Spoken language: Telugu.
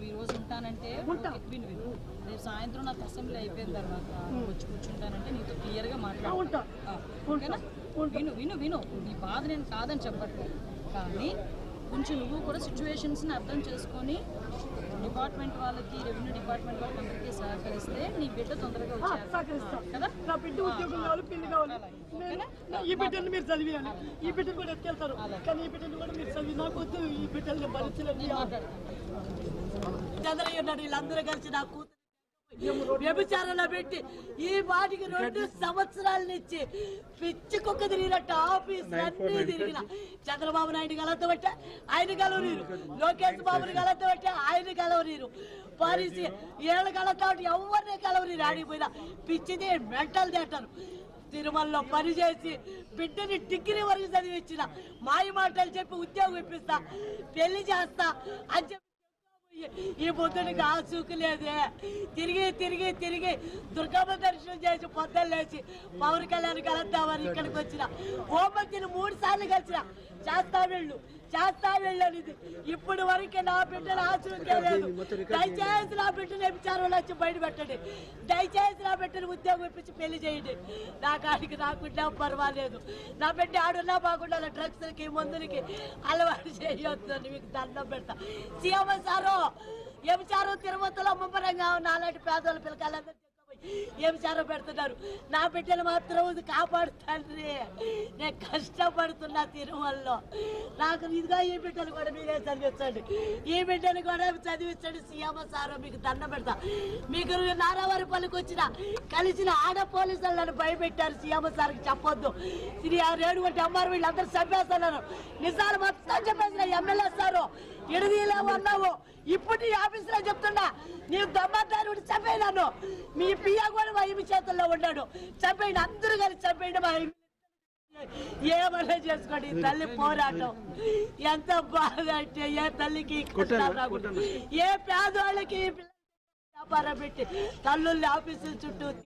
ఈ రోజు ఉంటానంటే విను విను రేపు సాయంత్రం నాకు అసెంబ్లీ అయిపోయిన తర్వాత వచ్చి కూర్చుంటానంటే నీతో క్లియర్గా మాట్లాడుతా. విను విను విను నీ బాధ నేను కాదని చెప్పట్లేదు, కానీ కొంచెం నువ్వు కూడా సిచ్యువేషన్స్ని అర్థం చేసుకొని డిపార్ట్మెంట్ వాళ్ళకి, రెవెన్యూ డిపార్ట్మెంట్ వాళ్ళకి అందరికీ సహకరిస్తే నీ బిడ్డ తొందరగా వచ్చేస్తాను కదా. నా బిడ్డ ఉద్యోగం కావాలి, పెళ్లి కావాలి, ఈ బిడ్డను మీరు చదివేయాలి, ఈ బిడ్డను కూడా ఎత్తుకెళ్తారు, కానీ ఈ బిడ్డను కూడా మీరు చదివి నాకు వద్దు, ఈ బిడ్డల్ని భరించలేదు. చంద్రయ్య ఉన్నాడు, వీళ్ళందరూ కలిసి నా కూతురు వ్యభిచారంలో పెట్టి ఈ వాటికి 2 సంవత్సరాల నుంచి పిచ్చి కుక్క తిరిగినట్టు ఆఫీస్ అన్ని తిరిగిన. చంద్రబాబు నాయుడు కలవబట్టే ఆయన కలవనీరు, లోకేష్ బాబుని కలవబట్టే ఆయన కలవనీరు, పరిస్థితి ఏళ్ళు కలవతాడు ఎవరిని కలవనీరు. ఆడిపోయినా పిచ్చిది మెంటల్ తింటారు. తిరుమలలో పనిచేసి బిడ్డని డిగ్రీ వరకు చదివించిన, మాయ మాటలు చెప్పి ఉద్యోగం ఇప్పిస్తా, పెళ్లి చేస్తా అని చెప్పి ఈ బుద్ధునికి ఆసూకు లేదే. తిరిగి తిరిగి తిరిగి దుర్గమ్మ దర్శనం చేసి పొద్దున్న లేచి పవన్ కళ్యాణ్ కలుద్దామని ఇక్కడికి వచ్చిన. హోంమంత్రిని 3 సార్లు కలిసిన, చేస్తా వెళ్ళు అనేది. ఇప్పుడు వరకు నా బిడ్డను ఆశీర్వదించలేదు. దయచేసి నా బిడ్డను విచారంలో వచ్చి బయట పెట్టండి, దయచేసి నా బిడ్డను ఉద్యోగం ఇప్పించి పెళ్లి చేయండి. నా కాడికి నాకుంటే పర్వాలేదు, నా బిడ్డ ఆడున్నా బాగుండాలి, డ్రగ్స్కి మందులకి అలవాటు చేయొద్దు అని మీకు దండం పెడతా. సీఎం సారు వ్యభిచారం తిరుమతలో ముమ్మరంగా నాలాంటి పేదోళ్ళ పిల్లకాయలందరూ వ్యభిచారం పెడుతున్నారు. నా బిడ్డను మాత్రం కాపాడుతాండ్రి, నేను కష్టపడుతున్నా తిరుమలలో. నాకు ఇదిగా ఈ బిడ్డను కూడా మీరే చదివించండి, ఈ బిడ్డను కూడా చదివించండి. సీఎం సారు మీకు దండం పెడతా. మీకు నారావారిపల్లికి వచ్చిన కలిసిన ఆడ పోలీసులు నన్ను భయపెట్టారు. సీఎం సార్కి చెప్పొద్దు, రేణుగుంట అమ్మారు వీళ్ళందరూ చంపేస్తున్నారు. నిజాలు మొత్తం చెప్పేసిన ఎమ్మెల్యే సారు ఇడదీలేమన్నావు. ఇప్పుడు ఈ ఆఫీసులో చెప్తున్నా, నీవు దమ్మద్దారు చంపేయను. మీ పియ్య కూడా మా ఇమి చేతుల్లో ఉన్నాడు, చంపేయండి, అందరూ కలిసి చంపేయండి. మా ఏమన్నా చేసుకోండి. తల్లి పోరాటం ఎంత బాధ అంటే, ఏ తల్లికి ఏ పేదవాళ్ళకి వ్యాపారం పెట్టి తల్లుల్ని ఆఫీసుల చుట్టూ